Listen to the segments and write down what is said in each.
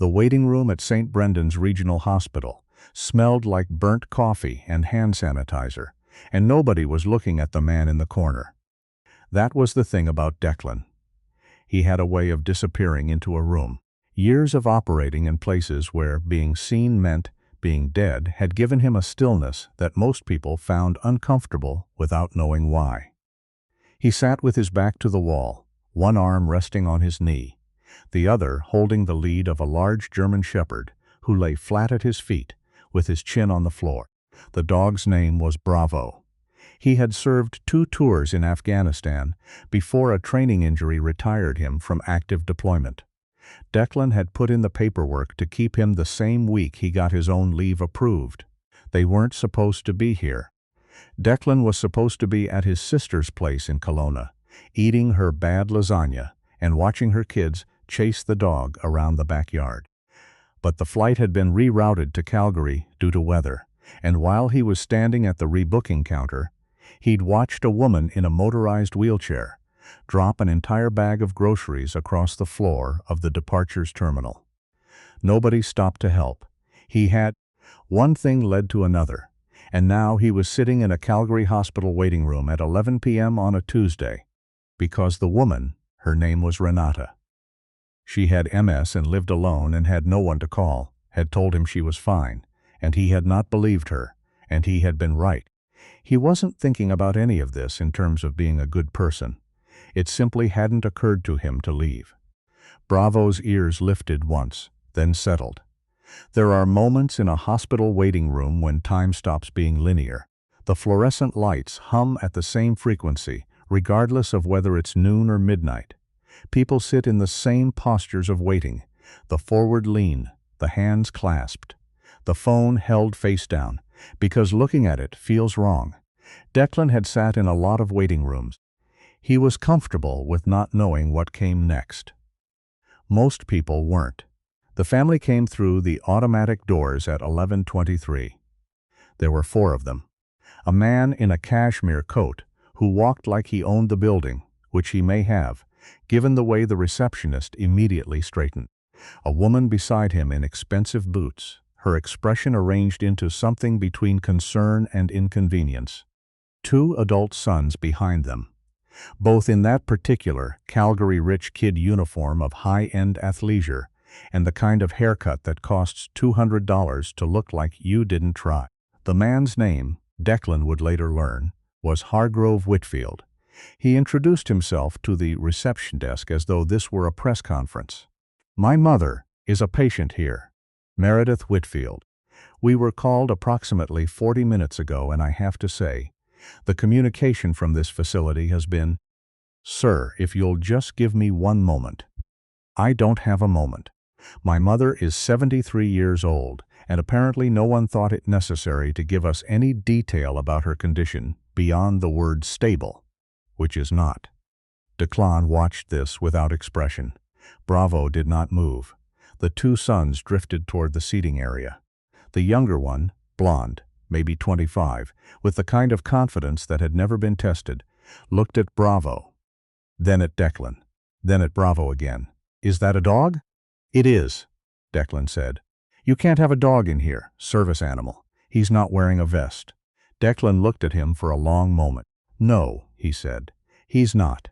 The waiting room at St. Brendan's Regional Hospital smelled like burnt coffee and hand sanitizer, and nobody was looking at the man in the corner. That was the thing about Declan. He had a way of disappearing into a room. Years of operating in places where being seen meant being dead had given him a stillness that most people found uncomfortable without knowing why. He sat with his back to the wall, one arm resting on his knee, the other holding the lead of a large German shepherd who lay flat at his feet with his chin on the floor. The dog's name was Bravo. He had served 2 tours in Afghanistan before a training injury retired him from active deployment. Declan had put in the paperwork to keep him the same week he got his own leave approved. They weren't supposed to be here. Declan was supposed to be at his sister's place in Kelowna, eating her bad lasagna and watching her kids chase the dog around the backyard. But the flight had been rerouted to Calgary due to weather, and while he was standing at the rebooking counter, he'd watched a woman in a motorized wheelchair drop an entire bag of groceries across the floor of the departures terminal. Nobody stopped to help. One thing led to another, and now he was sitting in a Calgary hospital waiting room at 11 p.m. on a Tuesday, because the woman, her name was Renata. She had MS and lived alone and had no one to call, had told him she was fine, and he had not believed her, and he had been right. He wasn't thinking about any of this in terms of being a good person. It simply hadn't occurred to him to leave. Bravo's ears lifted once, then settled. There are moments in a hospital waiting room when time stops being linear. The fluorescent lights hum at the same frequency, regardless of whether it's noon or midnight. People sit in the same postures of waiting, the forward lean, the hands clasped, the phone held face down, because looking at it feels wrong. Declan had sat in a lot of waiting rooms. He was comfortable with not knowing what came next. Most people weren't. The family came through the automatic doors at 11:23. There were 4 of them. A man in a cashmere coat who walked like he owned the building, which he may have, given the way the receptionist immediately straightened. A woman beside him in expensive boots, her expression arranged into something between concern and inconvenience. 2 adult sons behind them, both in that particular Calgary rich kid uniform of high-end athleisure and the kind of haircut that costs $200 to look like you didn't try. The man's name, Declan would later learn, was Hargrove Whitfield. He introduced himself to the reception desk as though this were a press conference. "My mother is a patient here, Meredith Whitfield. We were called approximately 40 minutes ago, and I have to say, the communication from this facility has been, sir, if you'll just give me one moment." "I don't have a moment. My mother is 73 years old, and apparently no one thought it necessary to give us any detail about her condition beyond the word stable, which is not." Declan watched this without expression. Bravo did not move. The 2 sons drifted toward the seating area. The younger one, blonde, maybe 25, with the kind of confidence that had never been tested, looked at Bravo, then at Declan, then at Bravo again. "Is that a dog?" "It is," Declan said. "You can't have a dog in here, service animal. He's not wearing a vest." Declan looked at him for a long moment. "No," he said, "he's not."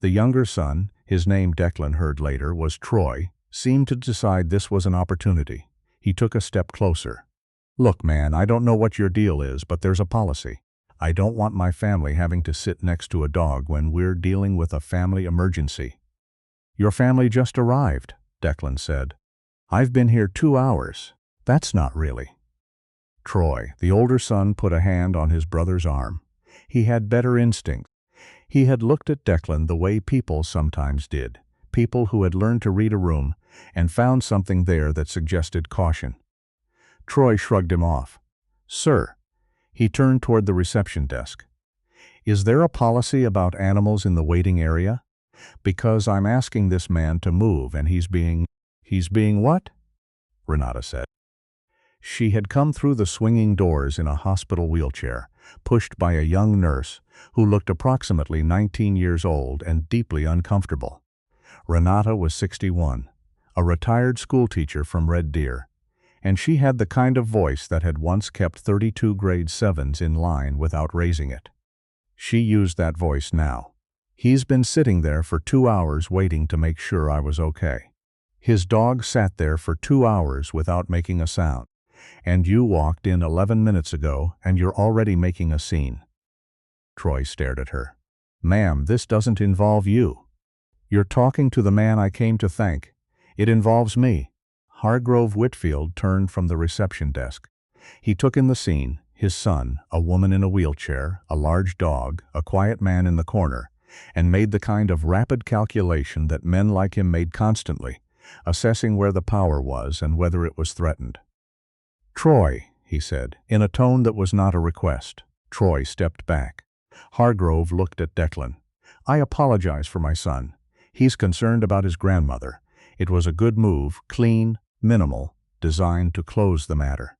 The younger son, his name Declan heard later was Troy, seemed to decide this was an opportunity. He took a step closer. "Look, man, I don't know what your deal is, but there's a policy. I don't want my family having to sit next to a dog when we're dealing with a family emergency." "Your family just arrived," Declan said. "I've been here 2 hours. That's not really." Troy, the older son, put a hand on his brother's arm. He had better instinct. He had looked at Declan the way people sometimes did, people who had learned to read a room and found something there that suggested caution. Troy shrugged him off. "Sir," he turned toward the reception desk, "is there a policy about animals in the waiting area? Because I'm asking this man to move and he's being what?" Renata said. She had come through the swinging doors in a hospital wheelchair, pushed by a young nurse who looked approximately 19 years old and deeply uncomfortable. Renata was 61, a retired schoolteacher from Red Deer, and she had the kind of voice that had once kept 32 grade 7s in line without raising it. She used that voice now. "He's been sitting there for 2 hours waiting to make sure I was okay. His dog sat there for 2 hours without making a sound. And you walked in 11 minutes ago and you're already making a scene." Troy stared at her. "Ma'am, this doesn't involve you. You're talking to the man I came to thank. It involves me." Hargrove Whitfield turned from the reception desk. He took in the scene: his son, a woman in a wheelchair, a large dog, a quiet man in the corner, and made the kind of rapid calculation that men like him made constantly, assessing where the power was and whether it was threatened. "Troy," he said, in a tone that was not a request. Troy stepped back. Hargrove looked at Declan. "I apologize for my son. He's concerned about his grandmother. It was a good move, clean, minimal, designed to close the matter."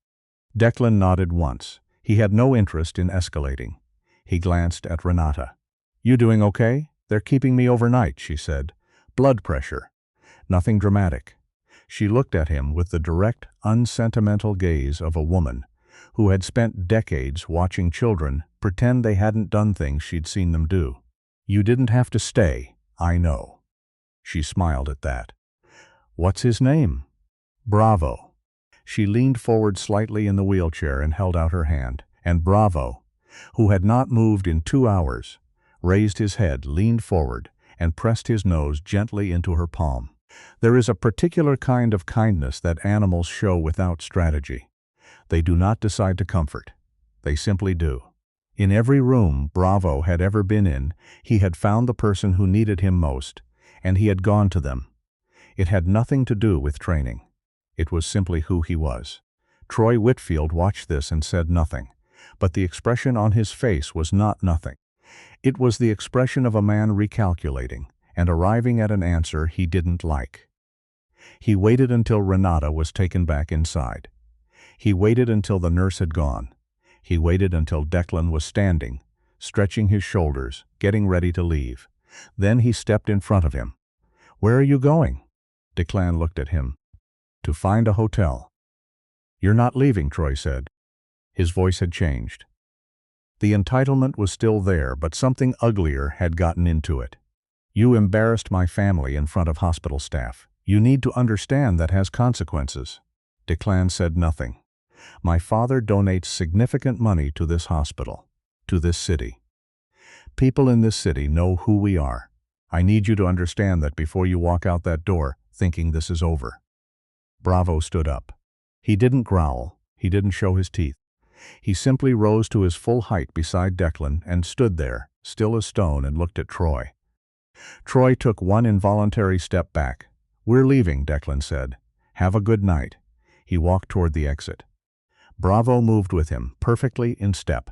Declan nodded once. He had no interest in escalating. He glanced at Renata. "You doing okay? They're keeping me overnight," she said. "Blood pressure. Nothing dramatic." She looked at him with the direct, unsentimental gaze of a woman who had spent decades watching children pretend they hadn't done things she'd seen them do. "You didn't have to stay, I know." She smiled at that. "What's his name?" "Bravo." She leaned forward slightly in the wheelchair and held out her hand, and Bravo, who had not moved in 2 hours, raised his head, leaned forward, and pressed his nose gently into her palm. There is a particular kind of kindness that animals show without strategy. They do not decide to comfort. They simply do. In every room Bravo had ever been in, he had found the person who needed him most, and he had gone to them. It had nothing to do with training. It was simply who he was. Troy Whitfield watched this and said nothing, but the expression on his face was not nothing. It was the expression of a man recalculating and arriving at an answer he didn't like. He waited until Renata was taken back inside. He waited until the nurse had gone. He waited until Declan was standing, stretching his shoulders, getting ready to leave. Then he stepped in front of him. "Where are you going?" Declan looked at him. "To find a hotel." "You're not leaving," Troy said. His voice had changed. The entitlement was still there, but something uglier had gotten into it. "You embarrassed my family in front of hospital staff. You need to understand that has consequences." Declan said nothing. "My father donates significant money to this hospital, to this city. People in this city know who we are. I need you to understand that before you walk out that door thinking this is over." Bravo stood up. He didn't growl. He didn't show his teeth. He simply rose to his full height beside Declan and stood there, still as stone, and looked at Troy. Troy took one involuntary step back. "We're leaving," Declan said. "Have a good night." He walked toward the exit. Bravo moved with him, perfectly in step.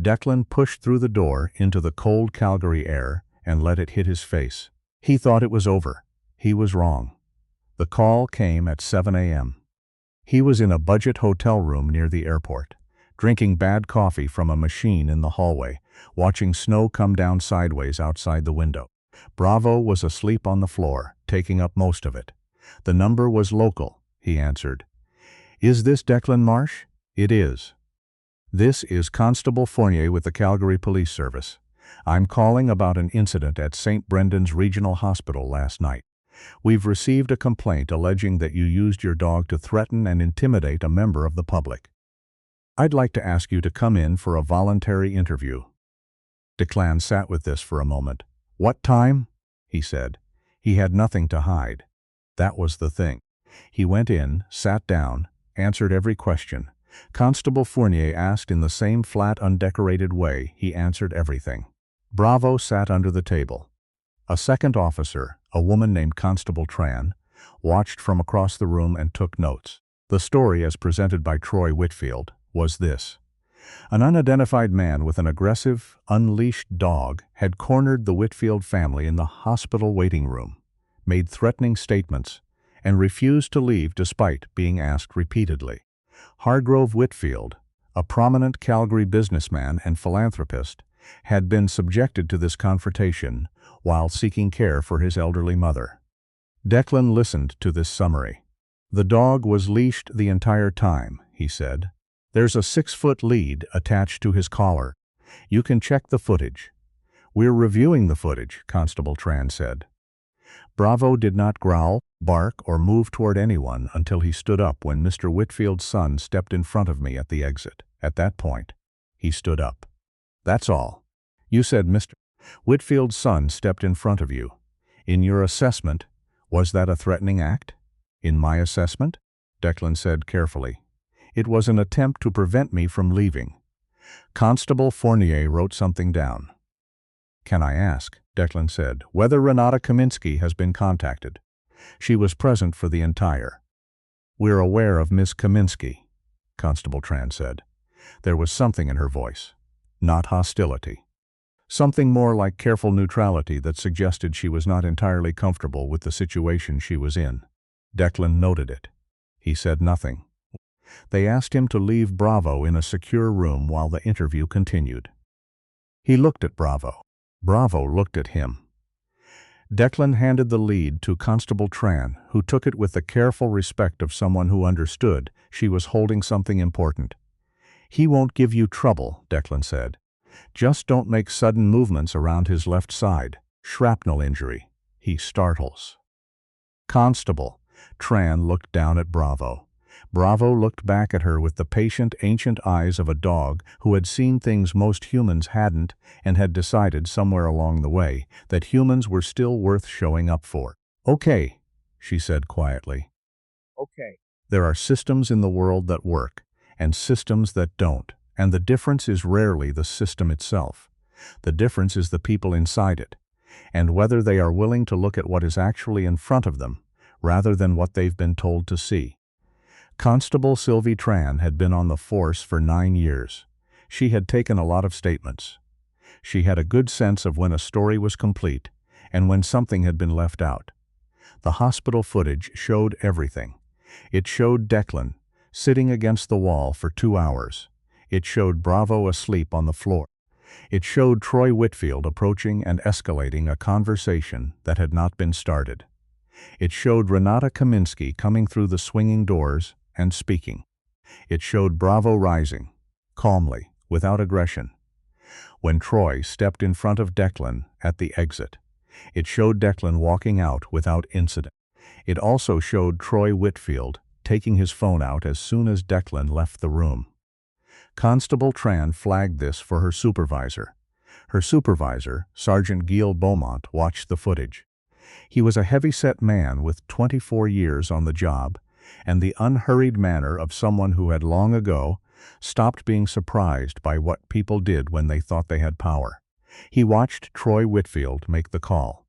Declan pushed through the door into the cold Calgary air and let it hit his face. He thought it was over. He was wrong. The call came at 7 a.m. He was in a budget hotel room near the airport, drinking bad coffee from a machine in the hallway, watching snow come down sideways outside the window. Bravo was asleep on the floor, taking up most of it. "The number was local," he answered. "Is this Declan Marsh?" "It is." "This is Constable Fournier with the Calgary Police Service. I'm calling about an incident at St. Brendan's Regional Hospital last night. We've received a complaint alleging that you used your dog to threaten and intimidate a member of the public. I'd like to ask you to come in for a voluntary interview." Declan sat with this for a moment. "What time?" he said. He had nothing to hide. That was the thing. He went in, sat down, answered every question. Constable Fournier asked in the same flat, undecorated way. He answered everything. Bravo sat under the table. A second officer, a woman named Constable Tran, watched from across the room and took notes. The story, as presented by Troy Whitfield, was this. An unidentified man with an aggressive, unleashed dog had cornered the Whitfield family in the hospital waiting room, made threatening statements, and refused to leave despite being asked repeatedly. Hargrove Whitfield, a prominent Calgary businessman and philanthropist, had been subjected to this confrontation while seeking care for his elderly mother. Declan listened to this summary. "The dog was leashed the entire time," he said. "There's a 6-foot lead attached to his collar. You can check the footage." "We're reviewing the footage," Constable Tran said. Bravo did not growl, bark, or move toward anyone until he stood up when Mr. Whitfield's son stepped in front of me at the exit. At that point, he stood up. "That's all." "You said Mr. Whitfield's son stepped in front of you. In your assessment, was that a threatening act?" "In my assessment?" Declan said carefully. "It was an attempt to prevent me from leaving." Constable Fournier wrote something down. "Can I ask," Declan said, "whether Renata Kaminsky has been contacted?" "She was present for the entire." "We're aware of Miss Kaminsky," Constable Tran said. There was something in her voice. Not hostility. Something more like careful neutrality that suggested she was not entirely comfortable with the situation she was in. Declan noted it. He said nothing. They asked him to leave Bravo in a secure room while the interview continued. He looked at Bravo. Bravo looked at him. Declan handed the lead to Constable Tran, who took it with the careful respect of someone who understood she was holding something important. "He won't give you trouble," Declan said. "Just don't make sudden movements around his left side. Shrapnel injury. He startles." Constable Tran looked down at Bravo. Bravo looked back at her with the patient, ancient eyes of a dog who had seen things most humans hadn't and had decided somewhere along the way that humans were still worth showing up for. "Okay," she said quietly. "Okay. There are systems in the world that work, and systems that don't, and the difference is rarely the system itself. The difference is the people inside it, and whether they are willing to look at what is actually in front of them, rather than what they've been told to see." Constable Sylvie Tran had been on the force for 9 years. She had taken a lot of statements. She had a good sense of when a story was complete and when something had been left out. The hospital footage showed everything. It showed Declan sitting against the wall for 2 hours. It showed Bravo asleep on the floor. It showed Troy Whitfield approaching and escalating a conversation that had not been started. It showed Renata Kaminsky coming through the swinging doors and speaking. It showed Bravo rising, calmly, without aggression, when Troy stepped in front of Declan at the exit. It showed Declan walking out without incident. It also showed Troy Whitfield taking his phone out as soon as Declan left the room. Constable Tran flagged this for her supervisor. Her supervisor, Sergeant Gilles Beaumont, watched the footage. He was a heavy-set man with 24 years on the job and the unhurried manner of someone who had long ago stopped being surprised by what people did when they thought they had power. He watched Troy Whitfield make the call.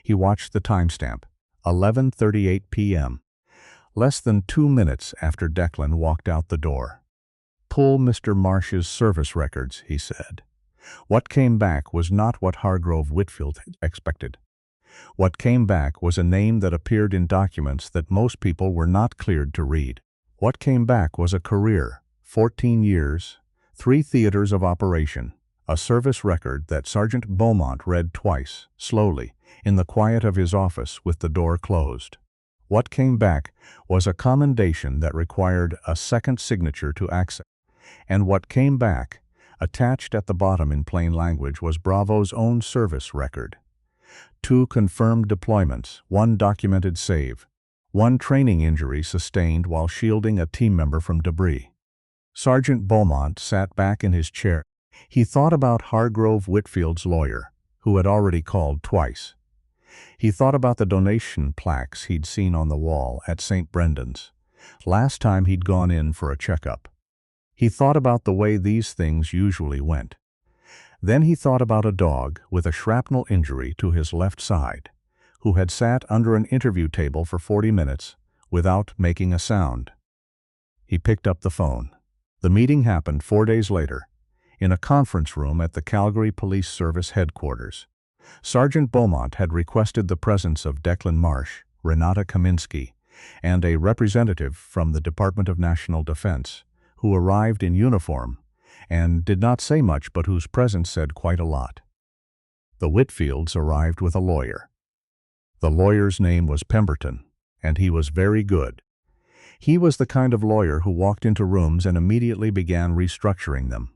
He watched the timestamp, 11:38 p.m., less than 2 minutes after Declan walked out the door. "Pull Mr. Marsh's service records," he said. What came back was not what Hargrove Whitfield had expected. What came back was a name that appeared in documents that most people were not cleared to read. What came back was a career, 14 years, 3 theaters of operation, a service record that Sergeant Beaumont read twice, slowly, in the quiet of his office with the door closed. What came back was a commendation that required a second signature to access. And what came back, attached at the bottom in plain language, was Bravo's own service record. 2 confirmed deployments, 1 documented save, 1 training injury sustained while shielding a team member from debris. Sergeant Beaumont sat back in his chair. He thought about Hargrove Whitfield's lawyer, who had already called twice. He thought about the donation plaques he'd seen on the wall at St. Brendan's, last time he'd gone in for a checkup. He thought about the way these things usually went. Then he thought about a dog with a shrapnel injury to his left side, who had sat under an interview table for 40 minutes without making a sound. He picked up the phone. The meeting happened 4 days later, in a conference room at the Calgary Police Service headquarters. Sergeant Beaumont had requested the presence of Declan Marsh, Renata Kaminsky, and a representative from the Department of National Defense, who arrived in uniform and did not say much but whose presence said quite a lot. The Whitfields arrived with a lawyer. The lawyer's name was Pemberton, and he was very good. He was the kind of lawyer who walked into rooms and immediately began restructuring them.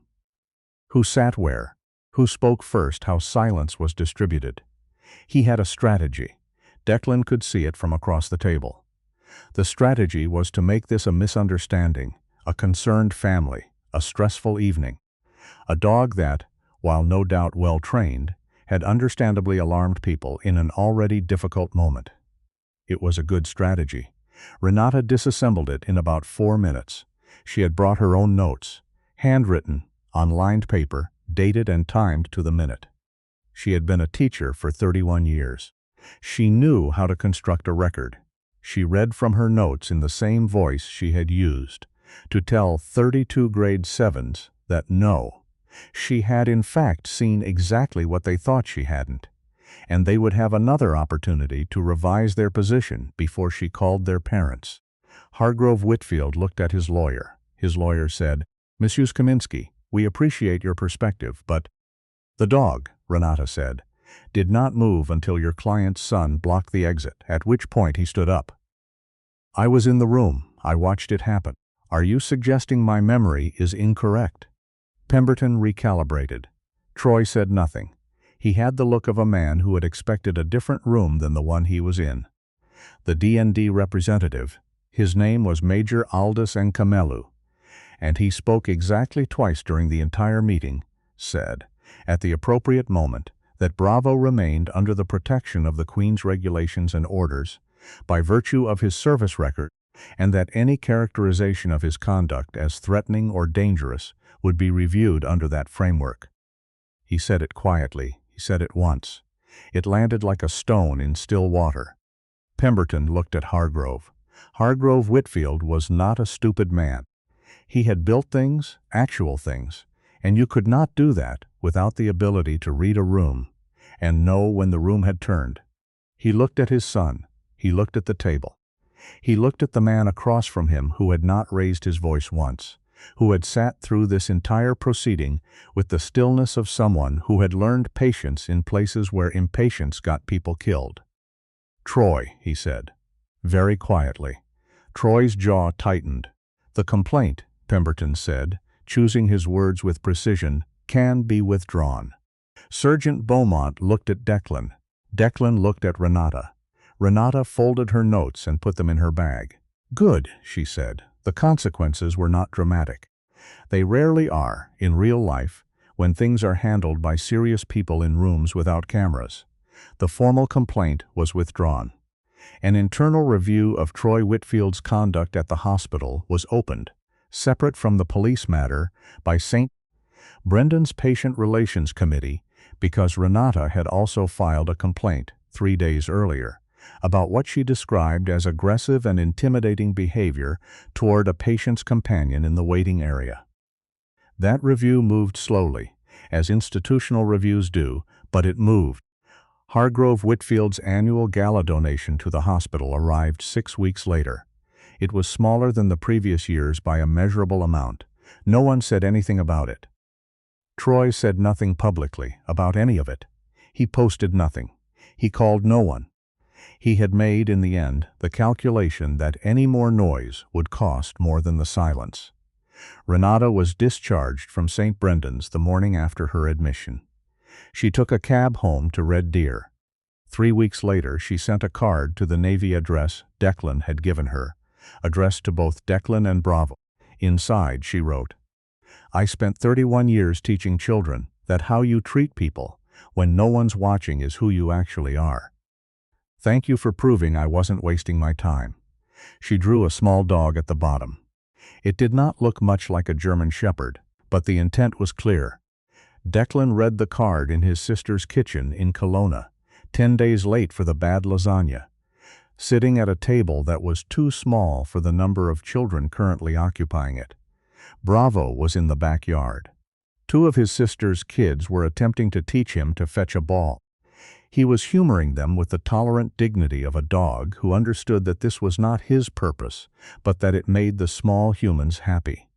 Who sat where? Who spoke first? How silence was distributed? He had a strategy. Declan could see it from across the table. The strategy was to make this a misunderstanding, a concerned family, a stressful evening. A dog that, while no doubt well-trained, had understandably alarmed people in an already difficult moment. It was a good strategy. Renata disassembled it in about 4 minutes. She had brought her own notes, handwritten, on lined paper, dated and timed to the minute. She had been a teacher for 31 years. She knew how to construct a record. She read from her notes in the same voice she had used to tell 32 grade 7s that no, she had in fact seen exactly what they thought she hadn't, and they would have another opportunity to revise their position before she called their parents. Hargrove Whitfield looked at his lawyer. His lawyer said, "Mrs. Kaminsky, we appreciate your perspective, but—" "The dog," Renata said, "did not move until your client's son blocked the exit, at which point he stood up. I was in the room. I watched it happen. Are you suggesting my memory is incorrect?" Pemberton recalibrated. Troy said nothing. He had the look of a man who had expected a different room than the one he was in. The D&D representative, his name was Major Aldous Nkamelu, and he spoke exactly twice during the entire meeting, said, at the appropriate moment, that Bravo remained under the protection of the Queen's regulations and orders, by virtue of his service record, and that any characterization of his conduct as threatening or dangerous would be reviewed under that framework. He said it quietly. He said it once. It landed like a stone in still water. Pemberton looked at Hargrove. Hargrove Whitfield was not a stupid man. He had built things, actual things, and you could not do that without the ability to read a room and know when the room had turned. He looked at his son. He looked at the table. He looked at the man across from him who had not raised his voice once, who had sat through this entire proceeding with the stillness of someone who had learned patience in places where impatience got people killed. "Troy," he said, very quietly. Troy's jaw tightened. "The complaint," Pemberton said, choosing his words with precision, "can be withdrawn." Sergeant Beaumont looked at Declan. Declan looked at Renata. Renata folded her notes and put them in her bag. "Good," she said. The consequences were not dramatic. They rarely are, in real life, when things are handled by serious people in rooms without cameras. The formal complaint was withdrawn. An internal review of Troy Whitfield's conduct at the hospital was opened, separate from the police matter, by St. Brendan's Patient Relations Committee, because Renata had also filed a complaint 3 days earlier about what she described as aggressive and intimidating behavior toward a patient's companion in the waiting area. That review moved slowly, as institutional reviews do, but it moved. Hargrove Whitfield's annual gala donation to the hospital arrived 6 weeks later. It was smaller than the previous years by a measurable amount. No one said anything about it. Troy said nothing publicly about any of it. He posted nothing. He called no one. He had made, in the end, the calculation that any more noise would cost more than the silence. Renata was discharged from St. Brendan's the morning after her admission. She took a cab home to Red Deer. 3 weeks later, she sent a card to the Navy address Declan had given her, addressed to both Declan and Bravo. Inside, she wrote, "I spent 31 years teaching children that how you treat people when no one's watching is who you actually are. Thank you for proving I wasn't wasting my time." She drew a small dog at the bottom. It did not look much like a German shepherd, but the intent was clear. Declan read the card in his sister's kitchen in Kelowna, 10 days late for the bad lasagna, sitting at a table that was too small for the number of children currently occupying it. Bravo was in the backyard. 2 of his sister's kids were attempting to teach him to fetch a ball. He was humoring them with the tolerant dignity of a dog who understood that this was not his purpose, but that it made the small humans happy.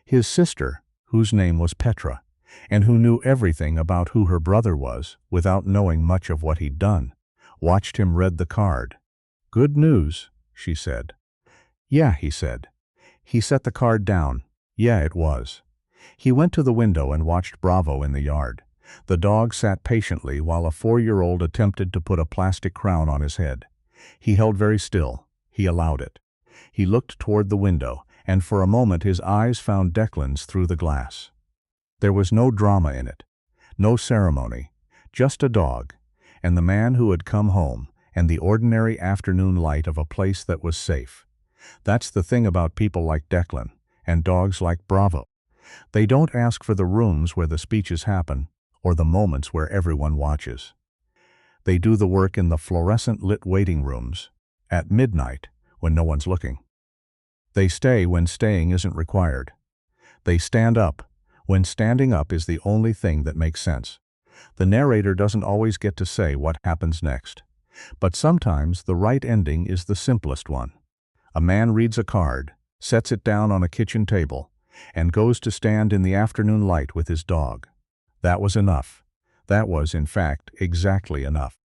His sister, whose name was Petra, and who knew everything about who her brother was without knowing much of what he'd done, watched him read the card. "Good news," she said. "Yeah," he said. He set the card down. Yeah, it was. He went to the window and watched Bravo in the yard. The dog sat patiently while a 4-year-old attempted to put a plastic crown on his head. He held very still. He allowed it. He looked toward the window, and for a moment his eyes found Declan's through the glass. There was no drama in it, no ceremony, just a dog, and the man who had come home, and the ordinary afternoon light of a place that was safe. That's the thing about people like Declan, and dogs like Bravo. They don't ask for the rooms where the speeches happen, or the moments where everyone watches. They do the work in the fluorescent-lit waiting rooms, at midnight, when no one's looking. They stay when staying isn't required. They stand up when standing up is the only thing that makes sense. The narrator doesn't always get to say what happens next, but sometimes the right ending is the simplest one. A man reads a card, sets it down on a kitchen table, and goes to stand in the afternoon light with his dog. That was enough. That was, in fact, exactly enough.